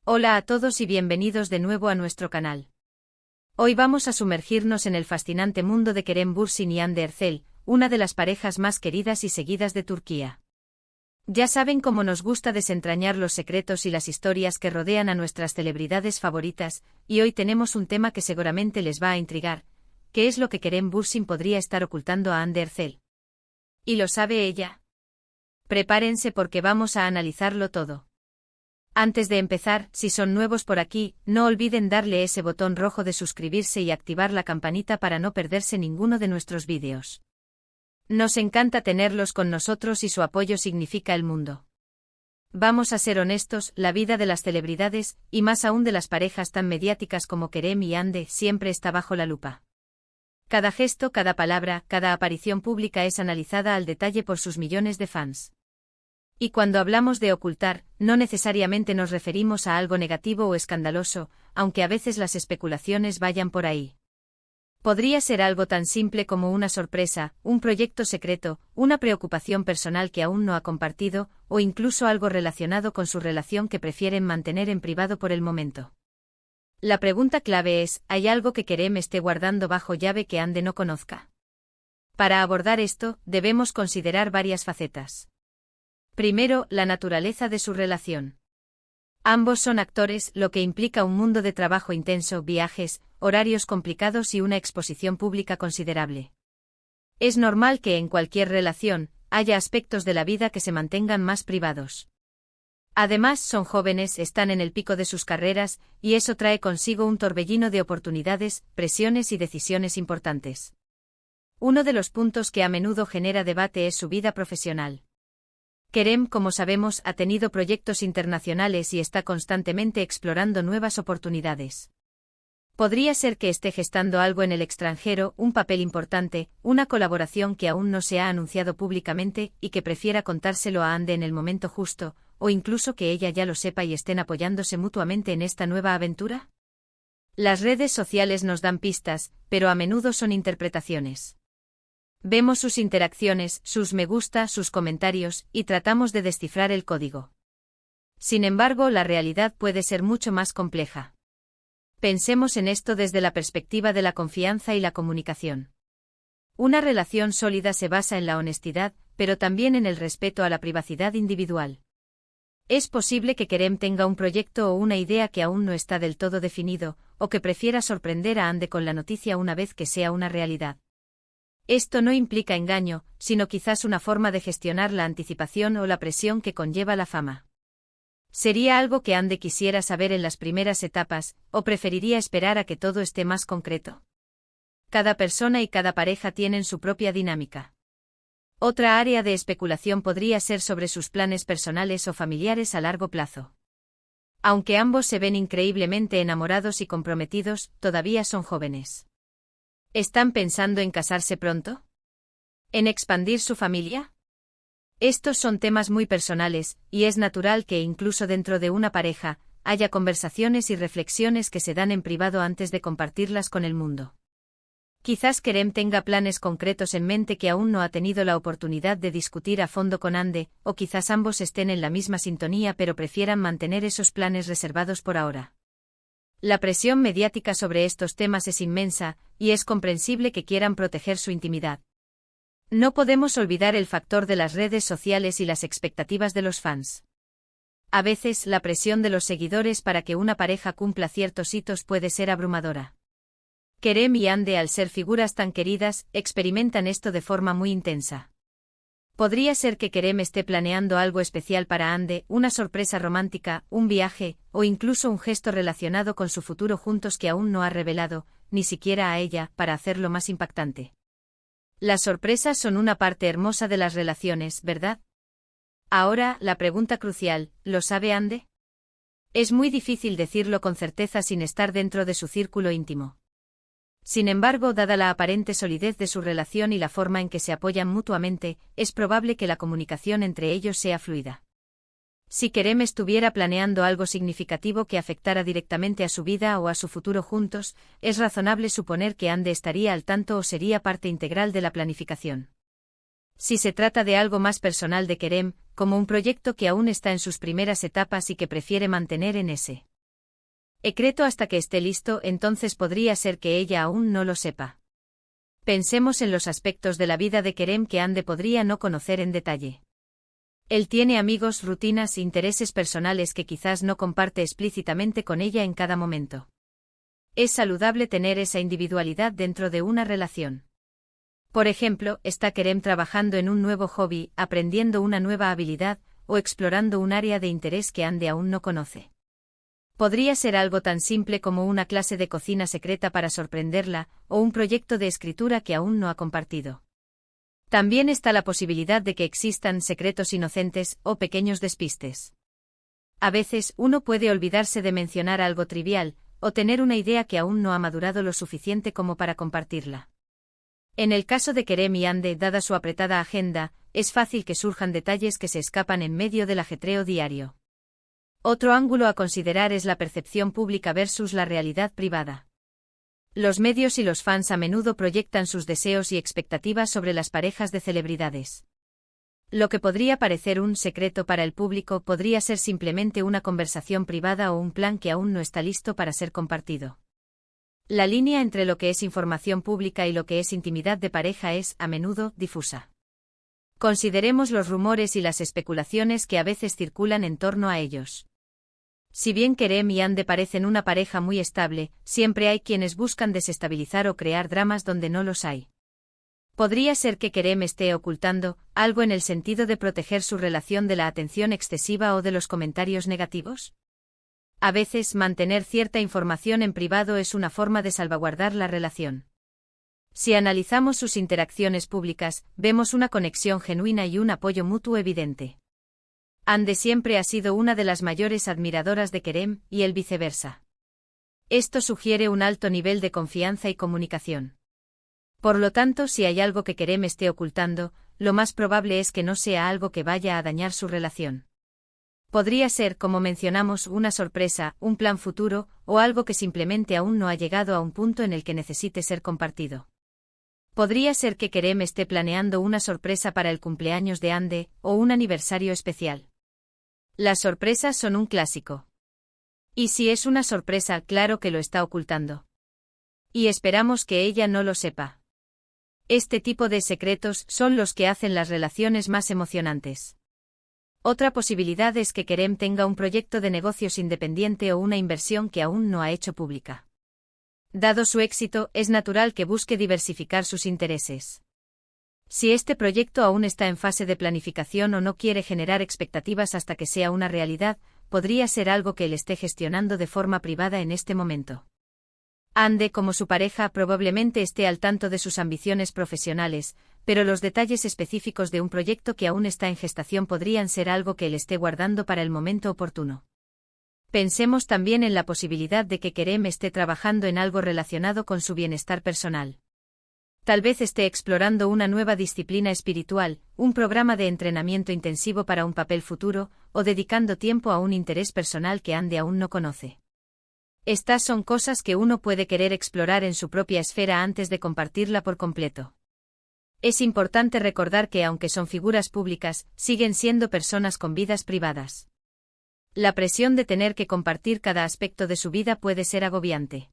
Hola a todos y bienvenidos de nuevo a nuestro canal. Hoy vamos a sumergirnos en el fascinante mundo de Kerem Bürsin y Hande Erçel, una de las parejas más queridas y seguidas de Turquía. Ya saben cómo nos gusta desentrañar los secretos y las historias que rodean a nuestras celebridades favoritas, y hoy tenemos un tema que seguramente les va a intrigar: ¿qué es lo que Kerem Bürsin podría estar ocultando a Hande Erçel? ¿Y lo sabe ella? Prepárense porque vamos a analizarlo todo. Antes de empezar, si son nuevos por aquí, no olviden darle ese botón rojo de suscribirse y activar la campanita para no perderse ninguno de nuestros vídeos. Nos encanta tenerlos con nosotros y su apoyo significa el mundo. Vamos a ser honestos, la vida de las celebridades, y más aún de las parejas tan mediáticas como Kerem y Hande, siempre está bajo la lupa. Cada gesto, cada palabra, cada aparición pública es analizada al detalle por sus millones de fans. Y cuando hablamos de ocultar, no necesariamente nos referimos a algo negativo o escandaloso, aunque a veces las especulaciones vayan por ahí. Podría ser algo tan simple como una sorpresa, un proyecto secreto, una preocupación personal que aún no ha compartido, o incluso algo relacionado con su relación que prefieren mantener en privado por el momento. La pregunta clave es: ¿hay algo que Kerem esté guardando bajo llave que Hande no conozca? Para abordar esto, debemos considerar varias facetas. Primero, la naturaleza de su relación. Ambos son actores, lo que implica un mundo de trabajo intenso, viajes, horarios complicados y una exposición pública considerable. Es normal que en cualquier relación haya aspectos de la vida que se mantengan más privados. Además, son jóvenes, están en el pico de sus carreras, y eso trae consigo un torbellino de oportunidades, presiones y decisiones importantes. Uno de los puntos que a menudo genera debate es su vida profesional. Kerem, como sabemos, ha tenido proyectos internacionales y está constantemente explorando nuevas oportunidades. Podría ser que esté gestando algo en el extranjero, un papel importante, una colaboración que aún no se ha anunciado públicamente y que prefiera contárselo a Hande en el momento justo, o incluso que ella ya lo sepa y estén apoyándose mutuamente en esta nueva aventura. Las redes sociales nos dan pistas, pero a menudo son interpretaciones. Vemos sus interacciones, sus me gusta, sus comentarios, y tratamos de descifrar el código. Sin embargo, la realidad puede ser mucho más compleja. Pensemos en esto desde la perspectiva de la confianza y la comunicación. Una relación sólida se basa en la honestidad, pero también en el respeto a la privacidad individual. Es posible que Kerem tenga un proyecto o una idea que aún no está del todo definido, o que prefiera sorprender a Hande con la noticia una vez que sea una realidad. Esto no implica engaño, sino quizás una forma de gestionar la anticipación o la presión que conlleva la fama. ¿Sería algo que Hande quisiera saber en las primeras etapas, o preferiría esperar a que todo esté más concreto? Cada persona y cada pareja tienen su propia dinámica. Otra área de especulación podría ser sobre sus planes personales o familiares a largo plazo. Aunque ambos se ven increíblemente enamorados y comprometidos, todavía son jóvenes. ¿Están pensando en casarse pronto? ¿En expandir su familia? Estos son temas muy personales, y es natural que incluso dentro de una pareja haya conversaciones y reflexiones que se dan en privado antes de compartirlas con el mundo. Quizás Kerem tenga planes concretos en mente que aún no ha tenido la oportunidad de discutir a fondo con Hande, o quizás ambos estén en la misma sintonía pero prefieran mantener esos planes reservados por ahora. La presión mediática sobre estos temas es inmensa, y es comprensible que quieran proteger su intimidad. No podemos olvidar el factor de las redes sociales y las expectativas de los fans. A veces, la presión de los seguidores para que una pareja cumpla ciertos hitos puede ser abrumadora. Kerem y Hande, al ser figuras tan queridas, experimentan esto de forma muy intensa. Podría ser que Kerem esté planeando algo especial para Hande, una sorpresa romántica, un viaje, o incluso un gesto relacionado con su futuro juntos que aún no ha revelado, ni siquiera a ella, para hacerlo más impactante. Las sorpresas son una parte hermosa de las relaciones, ¿verdad? Ahora, la pregunta crucial: ¿lo sabe Hande? Es muy difícil decirlo con certeza sin estar dentro de su círculo íntimo. Sin embargo, dada la aparente solidez de su relación y la forma en que se apoyan mutuamente, es probable que la comunicación entre ellos sea fluida. Si Kerem estuviera planeando algo significativo que afectara directamente a su vida o a su futuro juntos, es razonable suponer que Hande estaría al tanto o sería parte integral de la planificación. Si se trata de algo más personal de Kerem, como un proyecto que aún está en sus primeras etapas y que prefiere mantener en ese Secreto hasta que esté listo, entonces podría ser que ella aún no lo sepa. Pensemos en los aspectos de la vida de Kerem que Ande podría no conocer en detalle. Él tiene amigos, rutinas, intereses personales que quizás no comparte explícitamente con ella en cada momento. Es saludable tener esa individualidad dentro de una relación. Por ejemplo, está Kerem trabajando en un nuevo hobby, aprendiendo una nueva habilidad, o explorando un área de interés que Ande aún no conoce. Podría ser algo tan simple como una clase de cocina secreta para sorprenderla, o un proyecto de escritura que aún no ha compartido. También está la posibilidad de que existan secretos inocentes o pequeños despistes. A veces uno puede olvidarse de mencionar algo trivial, o tener una idea que aún no ha madurado lo suficiente como para compartirla. En el caso de Kerem y Ande, dada su apretada agenda, es fácil que surjan detalles que se escapan en medio del ajetreo diario. Otro ángulo a considerar es la percepción pública versus la realidad privada. Los medios y los fans a menudo proyectan sus deseos y expectativas sobre las parejas de celebridades. Lo que podría parecer un secreto para el público podría ser simplemente una conversación privada o un plan que aún no está listo para ser compartido. La línea entre lo que es información pública y lo que es intimidad de pareja es, a menudo, difusa. Consideremos los rumores y las especulaciones que a veces circulan en torno a ellos. Si bien Kerem y Ande parecen una pareja muy estable, siempre hay quienes buscan desestabilizar o crear dramas donde no los hay. ¿Podría ser que Kerem esté ocultando algo en el sentido de proteger su relación de la atención excesiva o de los comentarios negativos? A veces mantener cierta información en privado es una forma de salvaguardar la relación. Si analizamos sus interacciones públicas, vemos una conexión genuina y un apoyo mutuo evidente. Ande siempre ha sido una de las mayores admiradoras de Kerem, y él viceversa. Esto sugiere un alto nivel de confianza y comunicación. Por lo tanto, si hay algo que Kerem esté ocultando, lo más probable es que no sea algo que vaya a dañar su relación. Podría ser, como mencionamos, una sorpresa, un plan futuro, o algo que simplemente aún no ha llegado a un punto en el que necesite ser compartido. Podría ser que Kerem esté planeando una sorpresa para el cumpleaños de Ande, o un aniversario especial. Las sorpresas son un clásico. Y si es una sorpresa, claro que lo está ocultando. Y esperamos que ella no lo sepa. Este tipo de secretos son los que hacen las relaciones más emocionantes. Otra posibilidad es que Kerem tenga un proyecto de negocios independiente o una inversión que aún no ha hecho pública. Dado su éxito, es natural que busque diversificar sus intereses. Si este proyecto aún está en fase de planificación o no quiere generar expectativas hasta que sea una realidad, podría ser algo que él esté gestionando de forma privada en este momento. Ande, como su pareja, probablemente esté al tanto de sus ambiciones profesionales, pero los detalles específicos de un proyecto que aún está en gestación podrían ser algo que él esté guardando para el momento oportuno. Pensemos también en la posibilidad de que Kerem esté trabajando en algo relacionado con su bienestar personal. Tal vez esté explorando una nueva disciplina espiritual, un programa de entrenamiento intensivo para un papel futuro, o dedicando tiempo a un interés personal que Ande aún no conoce. Estas son cosas que uno puede querer explorar en su propia esfera antes de compartirla por completo. Es importante recordar que aunque son figuras públicas, siguen siendo personas con vidas privadas. La presión de tener que compartir cada aspecto de su vida puede ser agobiante.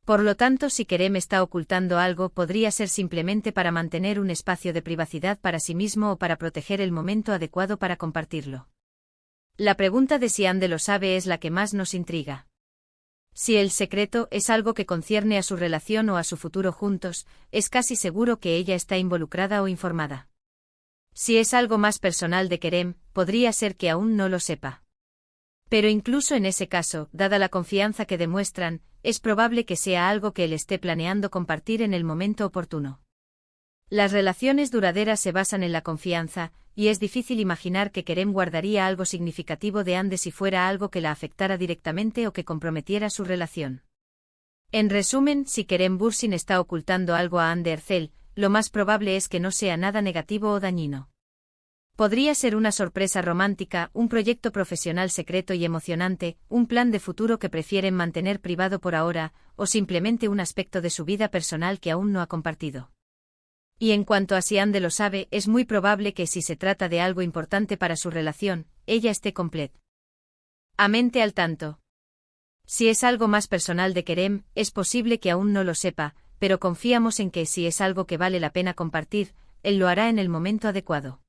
Por lo tanto, si Kerem está ocultando algo, podría ser simplemente para mantener un espacio de privacidad para sí mismo o para proteger el momento adecuado para compartirlo. La pregunta de si Ande lo sabe es la que más nos intriga. Si el secreto es algo que concierne a su relación o a su futuro juntos, es casi seguro que ella está involucrada o informada. Si es algo más personal de Kerem, podría ser que aún no lo sepa. Pero incluso en ese caso, dada la confianza que demuestran, es probable que sea algo que él esté planeando compartir en el momento oportuno. Las relaciones duraderas se basan en la confianza, y es difícil imaginar que Kerem guardaría algo significativo de Ande si fuera algo que la afectara directamente o que comprometiera su relación. En resumen, si Kerem Bürsin está ocultando algo a Ande Erçel, lo más probable es que no sea nada negativo o dañino. Podría ser una sorpresa romántica, un proyecto profesional secreto y emocionante, un plan de futuro que prefieren mantener privado por ahora, o simplemente un aspecto de su vida personal que aún no ha compartido. Y en cuanto a si Ande lo sabe, es muy probable que si se trata de algo importante para su relación, ella esté completamente al tanto. Si es algo más personal de Kerem, es posible que aún no lo sepa, pero confiamos en que si es algo que vale la pena compartir, él lo hará en el momento adecuado.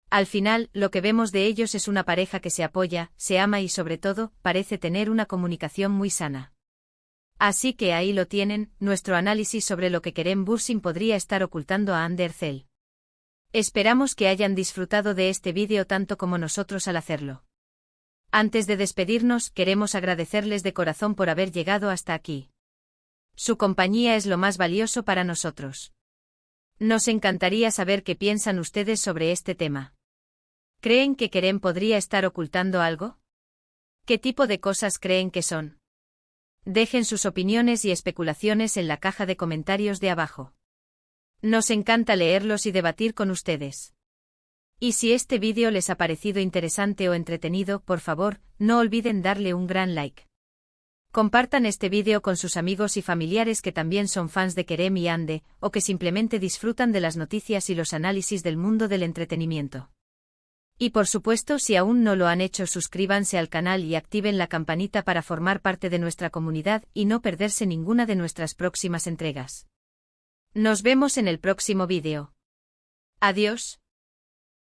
Al final, lo que vemos de ellos es una pareja que se apoya, se ama y sobre todo, parece tener una comunicación muy sana. Así que ahí lo tienen, nuestro análisis sobre lo que Kerem Bürsin podría estar ocultando a Hande Erçel. Esperamos que hayan disfrutado de este vídeo tanto como nosotros al hacerlo. Antes de despedirnos, queremos agradecerles de corazón por haber llegado hasta aquí. Su compañía es lo más valioso para nosotros. Nos encantaría saber qué piensan ustedes sobre este tema. ¿Creen que Kerem podría estar ocultando algo? ¿Qué tipo de cosas creen que son? Dejen sus opiniones y especulaciones en la caja de comentarios de abajo. Nos encanta leerlos y debatir con ustedes. Y si este vídeo les ha parecido interesante o entretenido, por favor, no olviden darle un gran like. Compartan este vídeo con sus amigos y familiares que también son fans de Kerem y Hande, o que simplemente disfrutan de las noticias y los análisis del mundo del entretenimiento. Y por supuesto, si aún no lo han hecho, suscríbanse al canal y activen la campanita para formar parte de nuestra comunidad y no perderse ninguna de nuestras próximas entregas. Nos vemos en el próximo vídeo. Adiós.